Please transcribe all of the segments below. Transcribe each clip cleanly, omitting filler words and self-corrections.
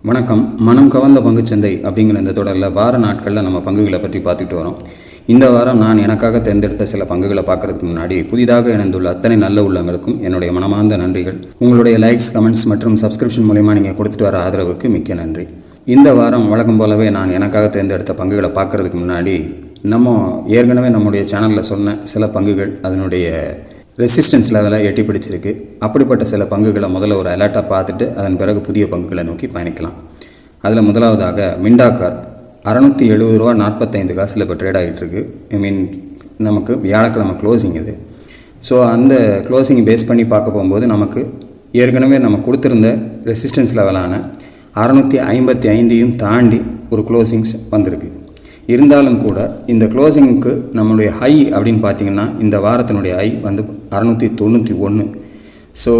வணக்கம். மனம் கவர்ந்த பங்குச்சந்தை அப்படிங்கிற இந்த தொடரில் வார நாட்களில் நம்ம பங்குகளை பற்றி பார்த்துட்டு வரோம். இந்த வாரம் நான் எனக்காக தேர்ந்தெடுத்த சில பங்குகளை பார்க்குறதுக்கு முன்னாடி புதிதாக இணைந்துள்ள அத்தனை நல்ல உள்ளங்களுக்கும் என்னுடைய மனமார்ந்த நன்றிகள். உங்களுடைய லைக்ஸ், கமெண்ட்ஸ் மற்றும் சப்ஸ்கிரிப்ஷன் மூலமாக நீங்கள் கொடுத்துட்டு வர ஆதரவுக்கு மிக்க நன்றி. இந்த வாரம் வழக்கம் போலவே நான் எனக்காக தேர்ந்தெடுத்த பங்குகளை பார்க்குறதுக்கு முன்னாடி நம்ம ஏற்கனவே நம்முடைய சேனலில் சொன்ன சில பங்குகள் அதனுடைய ரெசிஸ்டன்ஸ் லெவலை எட்டி பிடிச்சிருக்கு. அப்படிப்பட்ட சில பங்குகளை முதல்ல ஒரு அலர்ட்டாக பார்த்துட்டு அதன் பிறகு புதிய பங்குகளை நோக்கி பயணிக்கலாம். அதில் முதலாவதாக மிண்டா கார் 670 ரூபா 45 காசில் இப்போ ட்ரேட் ஆகிட்டுருக்கு. நமக்கு வியாழக்கிழமை க்ளோசிங் இது. ஸோ அந்த க்ளோசிங் பேஸ் பண்ணி பார்க்க போகும்போது நமக்கு ஏற்கனவே நம்ம கொடுத்துருந்த ரெசிஸ்டன்ஸ் லெவலான 655 தாண்டி ஒரு க்ளோசிங்ஸ் வந்திருக்கு. இருந்தாலும் கூட இந்த க்ளோசிங்க்கு நம்மளுடைய ஹை அப்படின்னு பார்த்திங்கன்னா இந்த வாரத்தினுடைய ஹை வந்து 691. ஸோ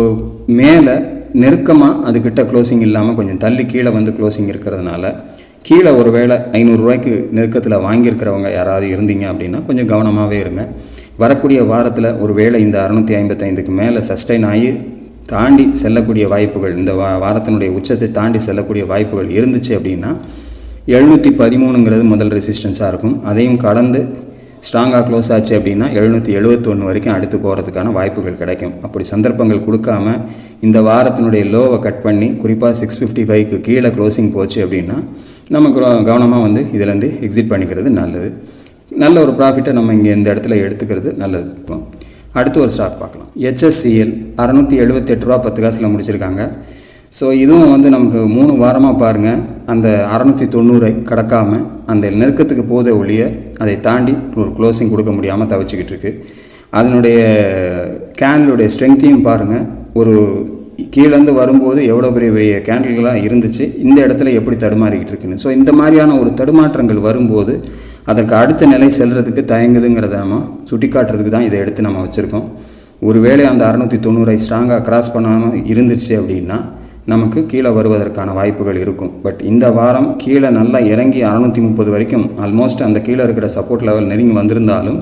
மேலே நெருக்கமாக அதுக்கிட்ட க்ளோசிங் இல்லாமல் கொஞ்சம் தள்ளி கீழே வந்து க்ளோசிங் இருக்கிறதுனால கீழே ஒரு வேளை 500 ரூபாய்க்கு நெருக்கத்தில் வாங்கியிருக்கிறவங்க யாராவது இருந்தீங்க அப்படின்னா கொஞ்சம் கவனமாகவே இருங்க. வரக்கூடிய வாரத்தில் ஒரு வேளை இந்த 655க்கு மேலே சஸ்டைன் ஆகி தாண்டி செல்லக்கூடிய வாய்ப்புகள், இந்த வாரத்தினுடைய உச்சத்தை தாண்டி செல்லக்கூடிய வாய்ப்புகள் இருந்துச்சு அப்படின்னா 713ங்கிறது முதல் ரெசிஸ்டன்ஸாக இருக்கும். அதையும் கடந்து ஸ்ட்ராங்காக க்ளோஸ் ஆச்சு அப்படின்னா 771 வரைக்கும் அடுத்து போகிறதுக்கான வாய்ப்புகள் கிடைக்கும். அப்படி சந்தர்ப்பங்கள் கொடுக்காம இந்த வாரத்தினுடைய லோவை கட் பண்ணி குறிப்பாக 655க்கு கீழே க்ளோசிங் போச்சு அப்படின்னா நமக்கு கவனமாக வந்து இதிலேருந்து எக்ஸிட் பண்ணிக்கிறது நல்லது. நல்ல ஒரு ப்ராஃபிட்டை நம்ம இங்கே இந்த இடத்துல எடுத்துக்கிறது நல்லது. இப்போ அடுத்து ஒரு ஸ்டாக் பார்க்கலாம். HSCL 678 ரூபா 10 காசில் முடிச்சிருக்காங்க. ஸோ இதுவும் வந்து நமக்கு 3 வாரமாக பாருங்கள் அந்த 690 கடக்காமல் அந்த நெருக்கத்துக்கு போத ஒழிய அதை தாண்டி ஒரு க்ளோசிங் கொடுக்க முடியாமல் தவிச்சிக்கிட்டு இருக்கு. அதனுடைய கேண்டலுடைய ஸ்ட்ரென்த்தையும் பாருங்கள், ஒரு கீழேருந்து வரும்போது எவ்வளோ பெரிய பெரிய கேண்டில்களாக இருந்துச்சு, இந்த இடத்துல எப்படி தடுமாறிக்கிட்டு இருக்குன்னு. ஸோ இந்த மாதிரியான ஒரு தடுமாற்றங்கள் வரும்போது அதற்கு அடுத்த நிலை செல்கிறதுக்கு தயங்குதுங்கிறத நம்ம சுட்டி காட்டுறதுக்கு தான் இதை எடுத்து நம்ம வச்சுருக்கோம். ஒருவேளை அந்த 690 ஸ்ட்ராங்காக கிராஸ் பண்ணாமல் இருந்துச்சு அப்படின்னா நமக்கு கீழே வருவதற்கான வாய்ப்புகள் இருக்கும். பட் இந்த வாரம் கீழே நல்லா இறங்கி 630 வரைக்கும் ஆல்மோஸ்ட் அந்த கீழே இருக்கிற சப்போர்ட் லெவல் நெருங்கி வந்திருந்தாலும்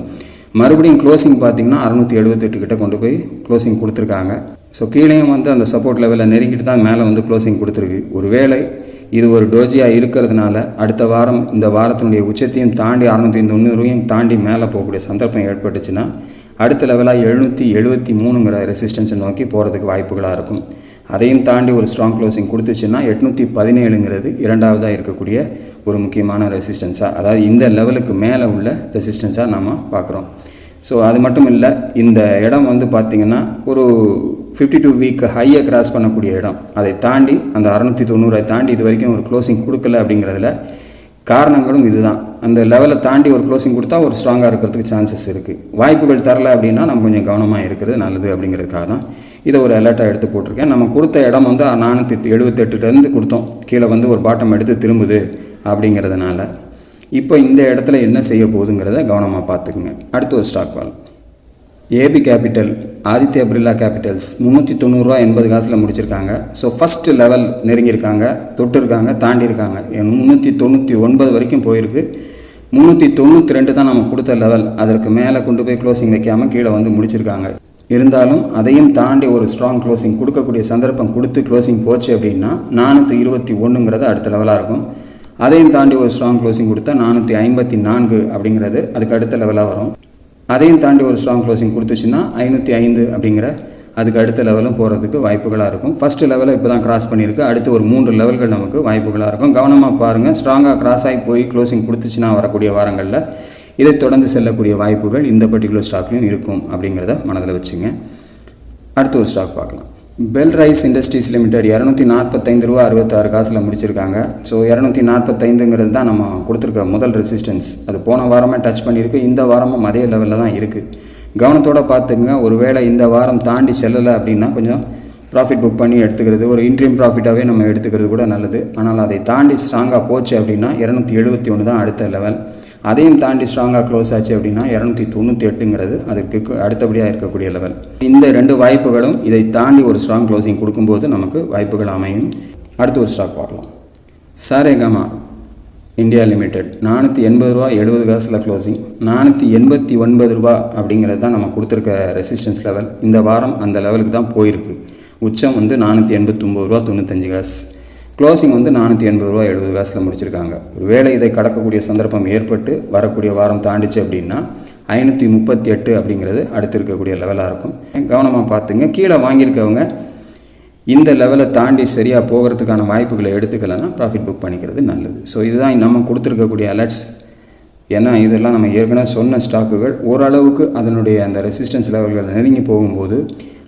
மறுபடியும் க்ளோசிங் பார்த்திங்கன்னா 678 கிட்ட கொண்டு போய் க்ளோசிங் கொடுத்துருக்காங்க. ஸோ கீழேயும் வந்து அந்த சப்போர்ட் லெவலில் நெருங்கிட்டு தான் மேலே வந்து க்ளோசிங் கொடுத்துருக்கு. ஒருவேளை இது ஒரு டோஜியாக இருக்கிறதுனால அடுத்த வாரம் இந்த வாரத்தினுடைய உச்சத்தையும் தாண்டி 690 தாண்டி மேலே போகக்கூடிய சந்தர்ப்பம் ஏற்பட்டுச்சுன்னா அடுத்த லெவலாக 773ங்கிற ரெசிஸ்டன்ஸை நோக்கி போகிறதுக்கு வாய்ப்புகளாக இருக்கும். அதையும் தாண்டி ஒரு ஸ்ட்ராங் க்ளோசிங் கொடுத்துச்சுன்னா 817ங்கிறது இரண்டாவதாக இருக்கக்கூடிய ஒரு முக்கியமான ரெசிஸ்டன்ஸாக, அதாவது இந்த லெவலுக்கு மேலே உள்ள ரெசிஸ்டன்ஸாக நம்ம பார்க்குறோம். ஸோ அது மட்டும் இல்லை, இந்த இடம் வந்து பார்த்திங்கன்னா ஒரு 52 வீக் ஹையை கிராஸ் பண்ணக்கூடிய இடம். அதை தாண்டி அந்த 690 தாண்டி இது வரைக்கும் ஒரு க்ளோசிங் கொடுக்கல அப்படிங்கிறதுல காரணங்களும் இதுதான். அந்த லெவலை தாண்டி ஒரு க்ளோசிங் கொடுத்தா ஒரு ஸ்ட்ராங்காக இருக்கிறதுக்கு சான்சஸ் இருக்குது. வாய்ப்புகள் தரல அப்படின்னா நம்ம கொஞ்சம் கவனமாக இருக்கிறது நல்லது அப்படிங்கிறதுக்காக தான் இதை ஒரு அலர்ட்டாக எடுத்து போட்டிருக்கேன். நம்ம கொடுத்த இடம் வந்து 478லேருந்து கொடுத்தோம், கீழே வந்து ஒரு பாட்டம் எடுத்து திரும்புது அப்படிங்கிறதுனால இப்போ இந்த இடத்துல என்ன செய்ய போகுதுங்கிறத கவனமாக பார்த்துக்குங்க. அடுத்து ஒரு ஸ்டாக் வால் AB capital, Aditya Birla capitals 390 ரூபா 80 காசில் முடிச்சிருக்காங்க. ஸோ ஃபஸ்ட்டு லெவல் நெருங்கியிருக்காங்க, தொட்டிருக்காங்க, தாண்டியிருக்காங்க. 399 வரைக்கும் போயிருக்கு. 392 தான் நம்ம கொடுத்த லெவல். அதற்கு மேலே கொண்டு போய் க்ளோசிங் வைக்காமல் கீழே வந்து முடிச்சிருக்காங்க. இருந்தாலும் அதையும் தாண்டி ஒரு ஸ்ட்ராங் க்ளோசிங் கொடுக்கக்கூடிய சந்தர்ப்பம் கொடுத்து க்ளோசிங் போச்சு அப்படின்னா 421ங்கிறது அடுத்த லெவலாக இருக்கும். அதையும் தாண்டி ஒரு ஸ்ட்ராங் க்ளோசிங் கொடுத்தா 454 அப்படிங்கிறது அதுக்கு அடுத்த லெவலாக வரும். அதையும் தாண்டி ஒரு ஸ்ட்ராங் க்ளோசிங் கொடுத்துச்சுன்னா 505 அப்படிங்கிற அதுக்கு அடுத்த லெவலும் போகிறதுக்கு வாய்ப்புகளாக இருக்கும். ஃபஸ்ட்டு லெவலை இப்போ தான் கிராஸ் பண்ணியிருக்கு. அடுத்து ஒரு 3 லெவல்கள் நமக்கு வாய்ப்புகளாக இருக்கும். கவனமாக பாருங்கள். ஸ்ட்ராங்காக கிராஸ் ஆகி போய் க்ளோசிங் கொடுத்துச்சுன்னா வரக்கூடிய வாரங்களில் இதை தொடர்ந்து செல்லக்கூடிய வாய்ப்புகள் இந்த பர்டிகுலர் ஸ்டாக்லையும் இருக்கும் அப்படிங்கிறத மனதில் வச்சுங்க. அடுத்து ஒரு ஸ்டாக் பார்க்கலாம். பெல் ரைஸ் இண்டஸ்ட்ரீஸ் லிமிடெட் 245 ரூபா 66 காசில் முடிச்சிருக்காங்க. ஸோ 245ங்கிறது தான் நம்ம கொடுத்துருக்க முதல் ரெசிஸ்டன்ஸ். அது போன வாரமே டச் பண்ணியிருக்கு. இந்த வாரமும் அதே லெவலில் தான் இருக்குது. கவனத்தோடு பார்த்துக்குங்க. ஒருவேளை இந்த வாரம் தாண்டி செல்லலை அப்படின்னா கொஞ்சம் ப்ராஃபிட் புக் பண்ணி எடுத்துக்கிறது, ஒரு இன்ட்ரீம் ப்ராஃபிட்டாகவே நம்ம எடுத்துக்கிறது கூட நல்லது. ஆனால் அதை தாண்டி ஸ்ட்ராங்காக போச்சு அப்படின்னா 271 தான் அடுத்த லெவல். அதையும் தாண்டி ஸ்ட்ராங்காக க்ளோஸ் ஆச்சு அப்படின்னா 298ங்கிறது அதுக்கு அடுத்தபடியாக இருக்கக்கூடிய லெவல். இந்த 2 வாய்ப்புகளும் இதை தாண்டி ஒரு ஸ்ட்ராங் க்ளோசிங் கொடுக்கும்போது நமக்கு வாய்ப்புகள் அமையும். அடுத்து ஒரு ஸ்டாக் பார்க்கலாம். சாரேகாமா இந்தியா லிமிடெட் 480 ரூபா 70 காசில் க்ளோசிங். 489 ரூபா அப்படிங்கிறது தான் நம்ம கொடுத்துருக்க ரெசிஸ்டன்ஸ் லெவல். இந்த வாரம் அந்த லெவலுக்கு தான் போயிருக்கு. உச்சம் வந்து 489 ரூபா 95 காசு. க்ளோசிங் வந்து 480 ரூபா 70 காசில் முடிச்சிருக்காங்க. ஒரு வேளை இதை கடக்கக்கூடிய சந்தர்ப்பம் ஏற்பட்டு வரக்கூடிய வாரம் தாண்டிச்சு அப்படின்னா 538 அப்படிங்கிறது அடுத்து இருக்கக்கூடிய லெவலாக இருக்கும். கவனமாக பார்த்துங்க. கீழே வாங்கியிருக்கவங்க இந்த லெவலை தாண்டி சரியாக போகிறதுக்கான வாய்ப்புகளை எடுத்துக்கலைன்னா ப்ராஃபிட் புக் பண்ணிக்கிறது நல்லது. ஸோ இதுதான் நம்ம கொடுத்துருக்கக்கூடிய அலர்ட்ஸ். ஏன்னா இதெல்லாம் நம்ம ஏற்கனவே சொன்ன ஸ்டாக்குகள் ஓரளவுக்கு அதனுடைய அந்த ரெசிஸ்டன்ஸ் லெவல்கள் நெருங்கி போகும்போது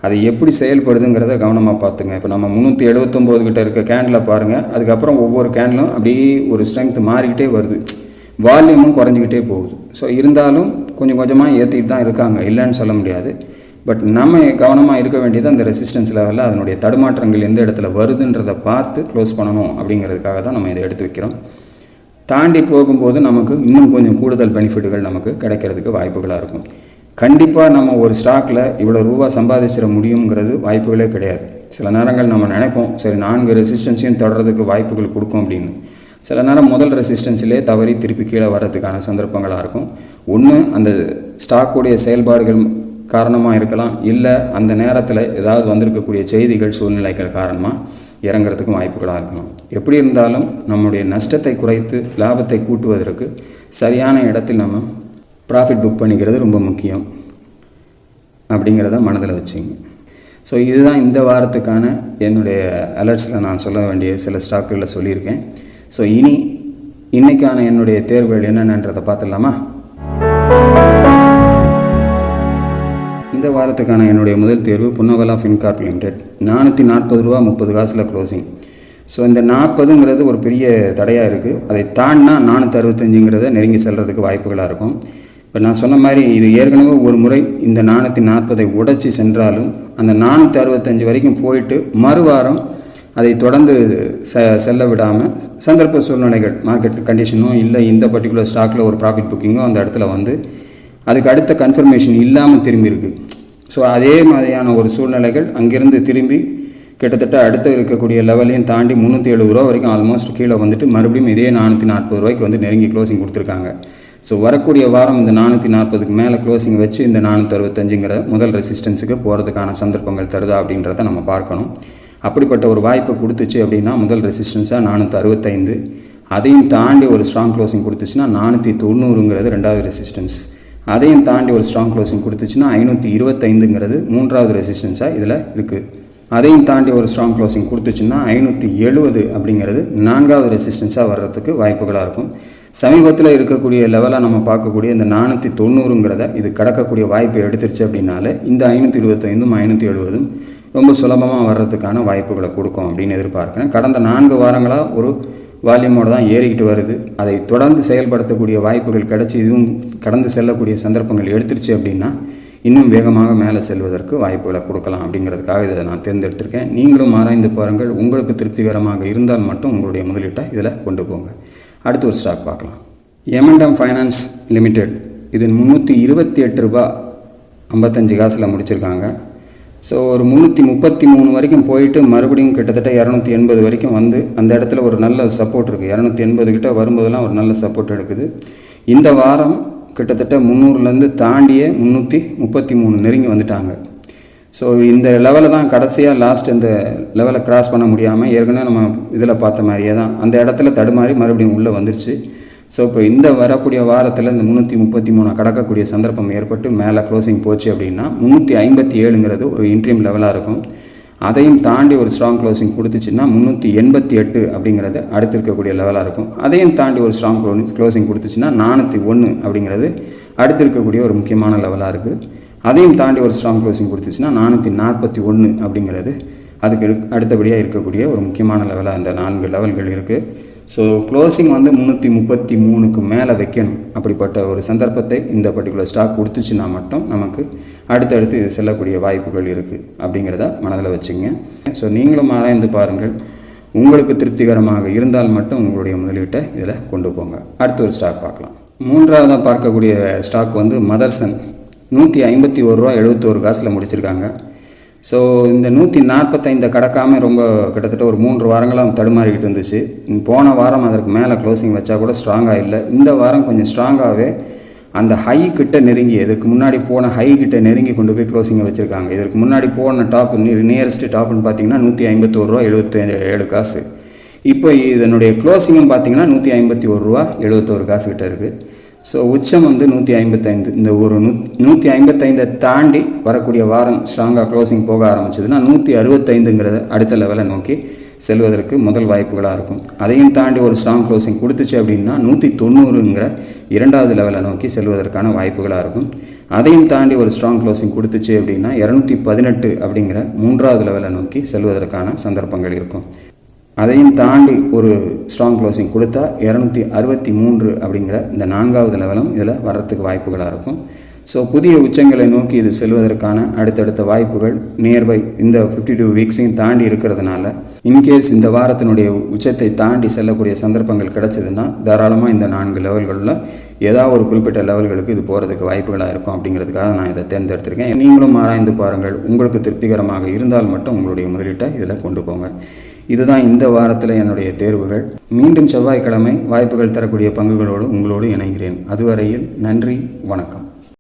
அது எப்படி செயல்படுதுங்கிறத கவனமாக பார்த்துங்க. இப்போ நம்ம 379 கிட்ட இருக்க கேண்டில் பாருங்கள். அதுக்கப்புறம் ஒவ்வொரு கேண்டிலும் அப்படியே ஒரு ஸ்ட்ரென்த் மாறிக்கிட்டே வருது, வால்யூமும் குறைஞ்சிக்கிட்டே போகுது. ஸோ இருந்தாலும் கொஞ்சம் கொஞ்சமாக ஏற்றிட்டு தான் இருக்காங்க, இல்லைன்னு சொல்ல முடியாது. பட் நம்ம கவனமாக இருக்க வேண்டியது அந்த ரெசிஸ்டன்ஸ் லெவலில் அதனுடைய தடுமாற்றங்கள் எந்த இடத்துல வருதுன்றதை பார்த்து க்ளோஸ் பண்ணணும் அப்படிங்கிறதுக்காக தான் நம்ம இதை எடுத்து வைக்கிறோம். தாண்டி போகும்போது நமக்கு இன்னும் கொஞ்சம் கூடுதல் பெனிஃபிட்டுகள் நமக்கு கிடைக்கிறதுக்கு வாய்ப்புகளாக இருக்கும். கண்டிப்பாக நம்ம ஒரு ஸ்டாக்கில் இவ்வளோ ரூபா சம்பாதிச்சிட முடியுங்கிறது வாய்ப்புகளே கிடையாது. சில நேரங்கள் நம்ம நினைப்போம் சரி 4 ரெசிஸ்டன்ஸையும் தொடர்றதுக்கு வாய்ப்புகள் கொடுக்கும் அப்படின்னு. சில நேரம் முதல் ரெசிஸ்டன்ஸிலே தவறி திருப்பி கீழே வர்றதுக்கான சந்தர்ப்பங்களாக இருக்கும். ஒன்று அந்த ஸ்டாக்குடைய செயல்பாடுகள் காரணமாக இருக்கலாம், இல்லை அந்த நேரத்தில் ஏதாவது வந்திருக்கக்கூடிய செய்திகள் சூழ்நிலைகள் காரணமாக இறங்கிறதுக்கும் வாய்ப்புகளாக இருக்கணும். எப்படி இருந்தாலும் நம்முடைய நஷ்டத்தை குறைத்து லாபத்தை கூட்டுவதற்கு சரியான இடத்தில் நம்ம ப்ராஃபிட் புக் பண்ணிக்கிறது ரொம்ப முக்கியம் அப்படிங்கிறத மனதில் வச்சுங்க. ஸோ இதுதான் இந்த வாரத்துக்கான என்னுடைய அலர்ட்ஸில் நான் சொல்ல வேண்டிய சில ஸ்டாக்குகளில் சொல்லியிருக்கேன். ஸோ இன்றைக்கான என்னுடைய தேர்வுகள் என்னென்னன்றதை பார்த்துடலாமா? இந்த வாரத்துக்கான என்னுடைய முதல் தேர்வு புன்னவலா ஃபின்கார்ப் லிமிடெட். 440 ரூபா 30 காசில் க்ளோசிங். ஸோ இந்த 40ங்கிறது ஒரு பெரிய தடையாக இருக்குது. அதை தாண்டினா 465ங்கிறத நெருங்கி செல்கிறதுக்கு வாய்ப்புகளாக இருக்கும். இப்போ நான் சொன்ன மாதிரி இது ஏற்கனவே ஒரு முறை இந்த 440 உடைச்சி சென்றாலும் அந்த 465 வரைக்கும் போயிட்டு மறுவாரம் அதை தொடர்ந்து செல்ல விடாமல் சந்தர்ப்ப சூழ்நிலைகள், மார்க்கெட் கண்டிஷனோ இல்லை இந்த பர்டிகுலர் ஸ்டாக்கில் ஒரு ப்ராஃபிட் புக்கிங்கோ அந்த இடத்துல வந்து அதுக்கு அடுத்த கன்ஃபர்மேஷன் இல்லாமல் திரும்பி இருக்குது. ஸோ அதே மாதிரியான ஒரு சூழ்நிலைகள் அங்கேருந்து திரும்பி கிட்டத்தட்ட அடுத்து இருக்கக்கூடிய லெவலையும் தாண்டி 370 ரூபா வரைக்கும் ஆல்மோஸ்ட் கீழே வந்துட்டு மறுபடியும் இதே 440 ரூபாய்க்கு வந்து நெருங்கி க்ளோசிங் கொடுத்துருக்காங்க. ஸோ வரக்கூடிய வாரம் இந்த 440க்கு மேலே க்ளோசிங் வச்சு இந்த 465ங்கிற முதல் ரெசிஸ்டன்ஸுக்கு போகிறதுக்கான சந்தர்ப்பங்கள் தருதா அப்படின்றத நம்ம பார்க்கணும். அப்படிப்பட்ட ஒரு வாய்ப்பை கொடுத்துச்சு அப்படின்னா முதல் ரெசிஸ்டன்ஸாக 465, அதையும் தாண்டி ஒரு ஸ்ட்ராங் க்ளோசிங் கொடுத்துச்சுன்னா 490ங்கிறது ரெண்டாவது ரெசிஸ்டன்ஸ், அதையும் தாண்டி ஒரு ஸ்ட்ராங் க்ளோசிங் கொடுத்துச்சுன்னா 525ங்கிறது மூன்றாவது ரெசிஸ்டன்ஸாக இதில் இருக்குது. அதையும் தாண்டி ஒரு ஸ்ட்ராங் க்ளோசிங் கொடுத்துச்சுன்னா 570 அப்படிங்கிறது நான்காவது ரெசிஸ்டன்ஸாக வர்றதுக்கு வாய்ப்புகளாக இருக்கும். சமீபத்தில் இருக்கக்கூடிய லெவலாக நம்ம பார்க்கக்கூடிய இந்த 490ங்கிறத இது கடக்கக்கூடிய வாய்ப்பை எடுத்துருச்சு அப்படின்னால இந்த 525ம் 570ம் ரொம்ப சுலபமாக வர்றதுக்கான வாய்ப்புகளை கொடுக்கும் அப்படின்னு எதிர்பார்க்குறேன். கடந்த 4 வாரங்களாக ஒரு வால்யூமோடு தான் ஏறிக்கிட்டு வருது. அதை தொடர்ந்து செயல்படுத்தக்கூடிய வாய்ப்புகள் கிடச்சி இதுவும் கடந்து செல்லக்கூடிய சந்தர்ப்பங்கள் எடுத்துருச்சு அப்படின்னா இன்னும் வேகமாக மேலே செல்வதற்கு வாய்ப்புகளை கொடுக்கலாம் அப்படிங்கிறதுக்காக இதை நான் தேர்ந்தெடுத்திருக்கேன். நீங்களும் ஆராய்ந்து பாருங்கள். உங்களுக்கு திருப்திகரமாக இருந்தால் மட்டும் உங்களுடைய முதலீட்டை இதில் கொண்டு போங்க. அடுத்து ஒரு ஸ்டாக் பார்க்கலாம். Momentum finance limited. இது 328 ரூபா 55 காசில் முடிச்சிருக்காங்க. ஸோ ஒரு 333 வரைக்கும் போயிட்டு மறுபடியும் கிட்டத்தட்ட 280 வரைக்கும் வந்து அந்த இடத்துல ஒரு நல்ல சப்போர்ட் இருக்குது. 280 கிட்ட வரும்போதெல்லாம் ஒரு நல்ல சப்போர்ட் எடுக்குது. இந்த வாரம் கிட்டத்தட்ட 300லேருந்து தாண்டிய 333 நெருங்கி வந்துட்டாங்க. ஸோ இந்த லெவலில் தான் கடைசியாக லாஸ்ட் இந்த லெவலை கிராஸ் பண்ண முடியாமல் ஏற்கனவே நம்ம இதில் பார்த்த மாதிரியே தான் அந்த இடத்துல தடுமாறி மறுபடியும் உள்ளே வந்துருச்சு. ஸோ இப்போ இந்த வரக்கூடிய வாரத்தில் இந்த 333 கடக்கக்கூடிய சந்தர்ப்பம் ஏற்பட்டு மேலே க்ளோசிங் போச்சு அப்படின்னா 357ங்கிறது ஒரு இன்ட்ரீம் லெவலாக இருக்கும். அதையும் தாண்டி ஒரு ஸ்ட்ராங் க்ளோசிங் கொடுத்துச்சுன்னா 388 அப்படிங்கிறது அடுத்து இருக்கக்கூடிய லெவலாக இருக்கும். அதையும் தாண்டி ஒரு ஸ்ட்ராங் க்ளோசிங் கொடுத்துச்சுன்னா 401 அப்படிங்கிறது அடுத்து இருக்கக்கூடிய ஒரு முக்கியமான லெவலாக இருக்குது. அதையும் தாண்டி ஒரு ஸ்ட்ராங் க்ளோசிங் கொடுத்துச்சுன்னா 441 அப்படிங்கிறது அதுக்கு அடுத்தபடியாக இருக்கக்கூடிய ஒரு முக்கியமான லெவலாக இந்த 4 லெவல்கள் இருக்குது. ஸோ க்ளோசிங் வந்து 333க்கு மேலே வைக்கணும். அப்படிப்பட்ட ஒரு சந்தர்ப்பத்தை இந்த பர்டிகுலர் ஸ்டாக் கொடுத்துச்சுன்னா மட்டும் நமக்கு அடுத்தடுத்து இது செல்லக்கூடிய வாய்ப்புகள் இருக்குது அப்படிங்கிறத மனதில் வச்சுங்க. ஸோ நீங்களும் ஆராய்ந்து பாருங்கள். உங்களுக்கு திருப்திகரமாக இருந்தால் மட்டும் உங்களுடைய முதலீட்டை இதில் கொண்டு போங்க. அடுத்த ஒரு ஸ்டாக் பார்க்கலாம். மூன்றாவதாக பார்க்கக்கூடிய ஸ்டாக் வந்து மதர்சன். 151 ரூபா 71 காசில் முடிச்சிருக்காங்க. ஸோ இந்த 145 கடக்காமல் ரொம்ப கிட்டத்தட்ட ஒரு 3 வாரங்களாக தடுமாறிக்கிட்டு இருந்துச்சு. போன வாரம் அதற்கு மேலே க்ளோசிங் வச்சா கூட ஸ்ட்ராங்காக இல்லை. இந்த வாரம் கொஞ்சம் ஸ்ட்ராங்காகவே அந்த ஹை கிட்ட நெருங்கி, இதற்கு முன்னாடி போன ஹை கிட்ட நெருங்கி கொண்டு போய் க்ளோசிங்கை வச்சுருக்காங்க. இதற்கு முன்னாடி போன டாப் நியரஸ்ட் டாப்னு பார்த்தீங்கன்னா 151 ரூபா 77 காசு. இப்போ இதனுடைய க்ளோசிங்கும் பார்த்தீங்கன்னா 151 ரூபா 71 காசு கிட்ட இருக்குது. ஸோ உச்சம் வந்து 155. இந்த ஒரு 155 தாண்டி வரக்கூடிய வாரம் ஸ்ட்ராங்காக க்ளோசிங் போக ஆரம்பிச்சதுன்னா 165ங்கிறத அடுத்த லெவலை நோக்கி செல்வதற்கு முதல் வாய்ப்புகளாக இருக்கும். அதையும் தாண்டி ஒரு ஸ்ட்ராங் க்ளோசிங் கொடுத்துச்சு அப்படின்னா 190ங்கிற இரண்டாவது லெவலை நோக்கி செல்வதற்கான வாய்ப்புகளாக இருக்கும். அதையும் தாண்டி ஒரு ஸ்ட்ராங் க்ளோசிங் கொடுத்துச்சு அப்படின்னா 218 அப்படிங்கிற மூன்றாவது லெவலை நோக்கி செல்வதற்கான சந்தர்ப்பங்கள் இருக்கும். அதையும் தாண்டி ஒரு ஸ்ட்ராங் க்ளோசிங் கொடுத்தா 263 அப்படிங்கிற இந்த நான்காவது லெவலும் இதில் வர்றதுக்கு வாய்ப்புகளாக இருக்கும். ஸோ புதிய உச்சங்களை நோக்கி இது செல்வதற்கான அடுத்தடுத்த வாய்ப்புகள் நியர்பை இந்த 52 வீக்ஸையும் தாண்டி இருக்கிறதுனால இன்கேஸ் இந்த வாரத்தினுடைய உச்சத்தை தாண்டி செல்லக்கூடிய சந்தர்ப்பங்கள் கிடைச்சதுன்னா தாராளமாக இந்த 4 லெவல்களில் ஏதாவது ஒரு குறிப்பிட்ட லெவல்களுக்கு இது போகிறதுக்கு வாய்ப்புகளாக இருக்கும். அப்படிங்கிறதுக்காக நான் இதை தேர்ந்தெடுத்திருக்கேன். நீங்களும் ஆராய்ந்து பாருங்கள். உங்களுக்கு திருப்திகரமாக இருந்தால் மட்டும் உங்களுடைய முதலீட்டை இதில் கொண்டு போங்க. இதுதான் இந்த வாரத்தில் என்னுடைய தேர்வுகள். மீண்டும் செவ்வாய்க்கிழமை வாய்ப்புகள் தரக்கூடிய பங்குகளோடு உங்களோடு இணைகிறேன். அதுவரையில் நன்றி, வணக்கம்.